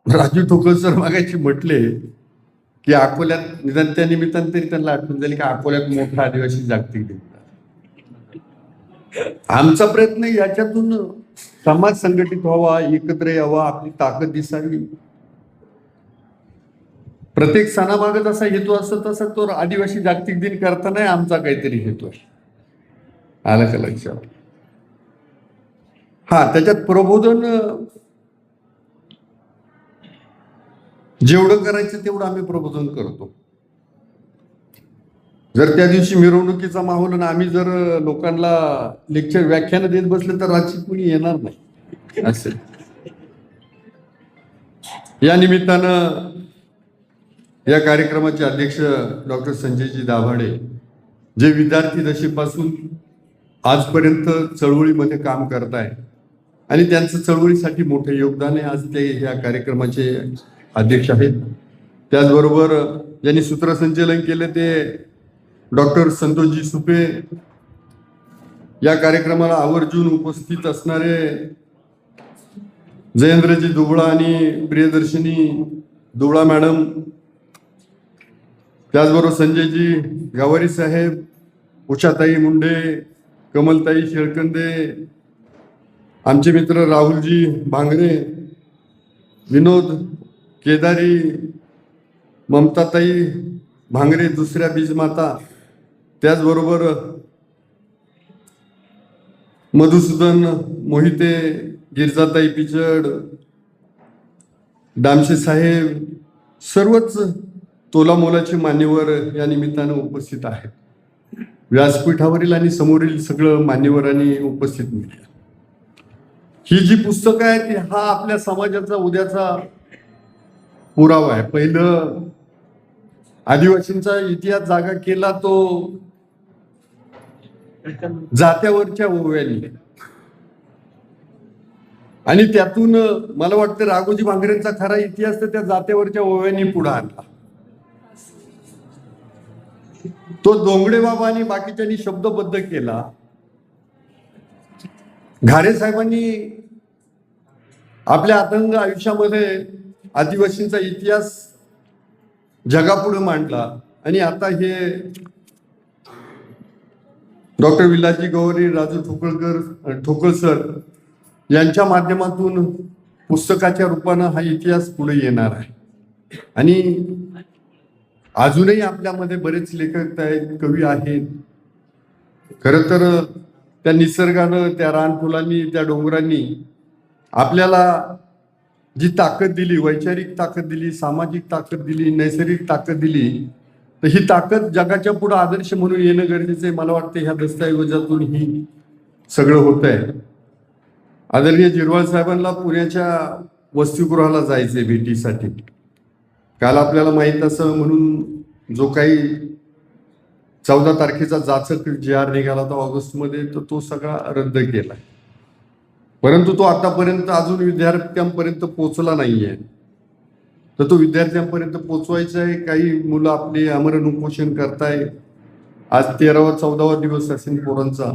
राजू ठोकळ सर मागायची म्हटले की अकोल्यात निदान त्या निमित्तानं तरी त्यांना आठवण झाली की अकोल्यात मोठा आदिवासी जागतिक दिन. आमचा प्रयत्न याच्यातून समाज संघटित व्हावा, एकत्र यावा, आपली ताकद दिसावी. प्रत्येक सणामागत असा हेतू असतो, तसा तो आदिवासी जागतिक दिन करताना आमचा काहीतरी हेतू आहे. आलं का लक्षात? हा, त्याच्यात प्रबोधन जेवढं करायचं तेवढं आम्ही प्रबोधन करतो. जर त्या दिवशी मिरवणुकीचा माहोल आणि आम्ही जर लोकांना लेक्चर व्याख्यान देत बसले तर रात्री कुणी येणार नाही. असेल या निमित्तानं या कार्यक्रमाचे अध्यक्ष डॉक्टर संजयजी दाभाडे, जे विद्यार्थी दशेपासून आजपर्यंत चळवळीमध्ये काम करताय आणि त्यांचं चळवळीसाठी मोठे योगदान आहे, आज ते या कार्यक्रमाचे अध्यक्ष आहेत. त्याचबरोबर ज्यांनी सूत्रसंचलन केले ते डॉक्टर संतोषजी सुपे, या कार्यक्रमाला आवर्जून उपस्थित असणारे जयेंद्रजी दुबळा आणि प्रियदर्शनी दुबळा मॅडम, त्याचबरोबर संजयजी गावारी साहेब, उषाताई मुंडे, कमलताई शेळकंदे, आमचे मित्र राहुलजी भांगरे, विनोद केदारी, ममताताई भांगरे दुसऱ्या बीजमाता, त्याचबरोबर मधुसूदन मोहिते, गिरजाताई पिचड, दामशे साहेब, सर्वच तोलामोलाचे मान्यवर या निमित्तानं उपस्थित आहेत. व्यासपीठावरील आणि समोरील सगळं मान्यवरांनी उपस्थित मिळालं. ही जी पुस्तकं आहेत हा आपल्या समाजाचा उद्याचा पुरावा आहे. पहिलं आदिवासींचा इतिहास जागा केला तो जात्यावरच्या ओव्यांनी, आणि त्यातून मला वाटतं राघोजी भांगरेंचा खरा इतिहास तर त्या जात्यावरच्या ओव्यांनी पुढे आणला. तो दोंगडे बाबा आणि बाकीच्यांनी शब्दबद्ध केला. घारे साहेबांनी आपल्या अथंग आयुष्यामध्ये आदिवासींचा इतिहास जगापुढे मांडला, आणि आता हे डॉक्टर विलासजी गवरी, राजू ठोकळ सर यांच्या माध्यमातून पुस्तकाच्या रूपानं हा इतिहास पुढे येणार आहे. आणि अजूनही आपल्यामध्ये बरेच लेखक आहेत, कवी आहेत. खरं तर त्या निसर्गानं, त्या रानफुलांनी, त्या डोंगरांनी आपल्याला जी ताकद दिली, वैचारिक ताकद दिली, सामाजिक ताकद दिली, नैसर्गिक ताकद दिली, तर ही ताकद जगाच्या पुढे आदर्श म्हणून येणं गरजेचं आहे. मला वाटतं ह्या दस्तऐवजातून ही सगळं होत आहे. आदरणीय जिरवाळ साहेबांना पुण्याच्या वसतिगृहाला जायचंय भेटीसाठी. काल आपल्याला माहीत असं म्हणून जो काही 14 तारखेचा जाचक JR निघाला होता ऑगस्टमध्ये, तर तो सगळा रद्द केला. परंतु तो आतापर्यंत अजून विद्यार्थ्यांपर्यंत पोहोचला नाहीये. तर तो विद्यार्थ्यांपर्यंत पोहोचवायचा आहे. काही मुलं आपले आमरण उपोषण करताय. आज 13वा 14वा दिवस असेल पोरांचा.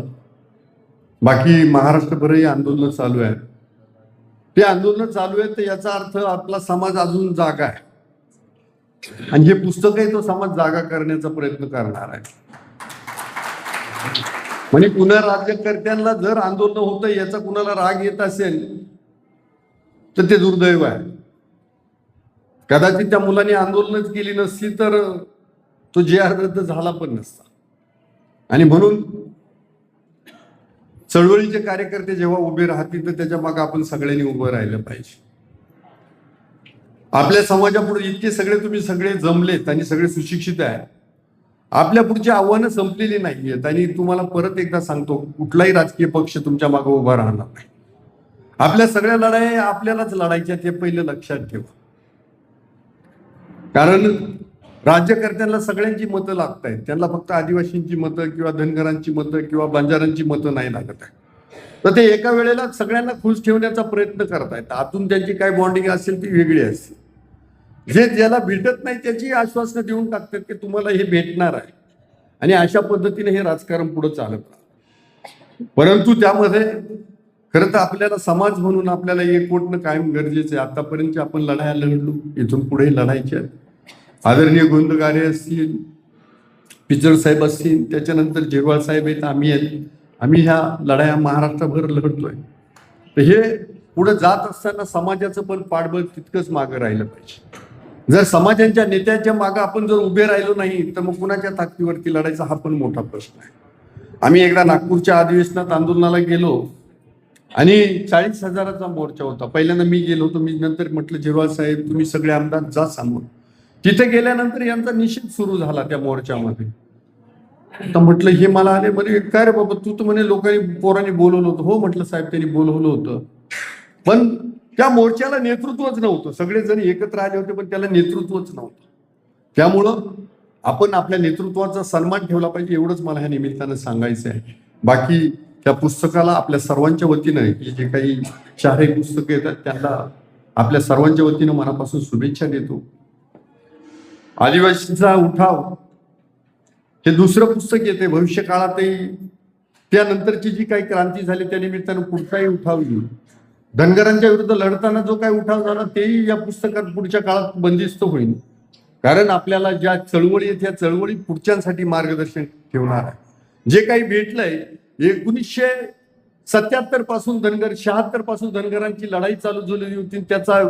बाकी महाराष्ट्रभरही आंदोलन चालू आहे. ते आंदोलन चालू आहे तर याचा अर्थ आपला समाज अजून जागा आहे, आणि हे पुस्तक आहे तो समाज जागा करण्याचा प्रयत्न करणार आहे. म्हणजे पुन्हा राज्यकर्त्यांना जर आंदोलन होतं याचा कुणाला राग येत असेल तर ते दुर्दैव आहे. कदाचित त्या मुलांनी आंदोलनच केली नसती तर तो JR रद्द झाला पण नसता. आणि म्हणून चळवळीचे कार्यकर्ते जेव्हा उभे राहतील तर त्याच्या मागे आपण सगळ्यांनी उभं राहिलं पाहिजे. आपल्या समाजापुढे इतके सगळे तुम्ही सगळे जमलेत आणि सगळे सुशिक्षित आहे. आपल्या पुढची आव्हानं संपलेली नाहीयेत. आणि तुम्हाला परत एकदा सांगतो, कुठलाही राजकीय पक्ष तुमच्या मागे उभा राहणार नाही. आपल्या सगळ्या लढाई आपल्यालाच लढायच्या, ते पहिलं लक्षात ठेवा. कारण राज्यकर्त्यांना सगळ्यांची मतं लागत आहेत. त्यांना फक्त आदिवासींची मतं किंवा धनगरांची मतं किंवा बंजारांची मतं नाही लागत आहे. तर ते एका वेळेला सगळ्यांना खुश ठेवण्याचा प्रयत्न करतायत. आतून त्यांची काय बॉन्डिंग असेल ती वेगळी असते. जे ज्याला भेटत नाही त्याची आश्वासनं देऊन टाकतात की तुम्हाला हे भेटणार आहे, आणि अशा पद्धतीने हे राजकारण पुढे चालत राहतं. परंतु त्यामध्ये खरं तर आपल्याला समाज म्हणून आपल्याला एकवटणं कायम गरजेचं आहे. आतापर्यंत आपण लढाया लढलो, इथून पुढे लढायच्या आहेत. आदरणीय गोंदगारे असतील, पिचड साहेब असतील, त्याच्यानंतर झिरवाळ साहेब आहेत, आम्ही ह्या लढाया महाराष्ट्रभर लढतोय. तर हे पुढे जात असताना समाजाचं पण पाठबळ तितकंच मागं राहिलं पाहिजे. जर समाजाच्या नेत्यांच्या मागं आपण जर उभे राहिलो नाही तर मग कुणाच्या ताकदीवरती लढायचा हा पण मोठा प्रश्न आहे. आम्ही एकदा नागपूरच्या अधिवेशनात आंदोलनाला गेलो आणि 40,000चा मोर्चा होता. पहिल्यांदा मी गेलो होतो, मी नंतर म्हटलं झिरवाळ साहेब तुम्ही सगळे आमदार जा सांगून. तिथे गेल्यानंतर यांचा निषेध सुरू झाला त्या मोर्चामध्ये. तर म्हटलं हे मला आले म्हणे काय रे बाबा तू तर म्हणे लोकांनी पोरांनी बोलवलं होतं. हो म्हटलं साहेब त्यांनी बोलवलं होतं, पण त्या मोर्चाला नेतृत्वच नव्हतं. सगळेजण एकत्र आले होते पण त्याला नेतृत्वच नव्हतं. त्यामुळं आपण आपल्या नेतृत्वाचा सन्मान ठेवला पाहिजे, एवढंच मला ह्या निमित्तानं सांगायचं आहे. बाकी त्या पुस्तकाला आपल्या सर्वांच्या वतीनं जे काही 4 पुस्तकं येतात त्यांना आपल्या सर्वांच्या वतीनं मनापासून शुभेच्छा देतो. आदिवासींचा उठाव हे दुसरं पुस्तक येते. भविष्य काळातही त्यानंतरची जी काही क्रांती झाली त्या निमित्तानं पुढचाही उठाव येईल. धनगरांच्या विरुद्ध लढताना जो काही उठाव झाला तेही या पुस्तकात पुढच्या काळात बंदिस्त होईल. कारण आपल्याला ज्या चळवळी आहेत त्या चळवळी पुढच्यांसाठी मार्गदर्शन ठेवणार आहे. जे काही भेटलंय 1977 पासून धनगर 76 पासून धनगरांची लढाई चालू झालेली होती, त्याचा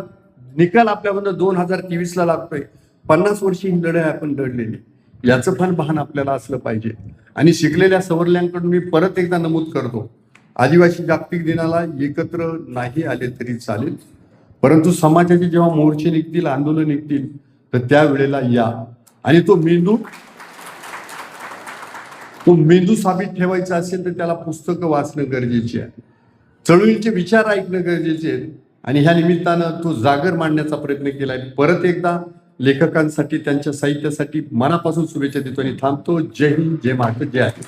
निकाल आपल्याकडनं 2023ला लागतोय. 50 वर्षी ही लढाई आपण लढलेली, याचं पण भान आपल्याला असलं पाहिजे. आणि शिकलेल्या सवरल्यांकडून मी परत एकदा नमूद करतो, आदिवासी जागतिक दिनाला एकत्र नाही आले तरी चालेल, परंतु समाजाचे जेव्हा मोर्चे निघतील, आंदोलन निघतील तर त्यावेळेला या. आणि तो मेंदू साबित ठेवायचा असेल तर त्याला पुस्तकं वाचणं गरजेचे आहे, चळवळीचे विचार ऐकणं गरजेचे आहेत. आणि ह्या निमित्तानं तो जागर मांडण्याचा प्रयत्न केलाय. परत एकदा लेखकांसाठी त्यांच्या साहित्यासाठी मनापासून शुभेच्छा देतो आणि थांबतो. जय हिंद, जय महाराष्ट्र, जय आहे.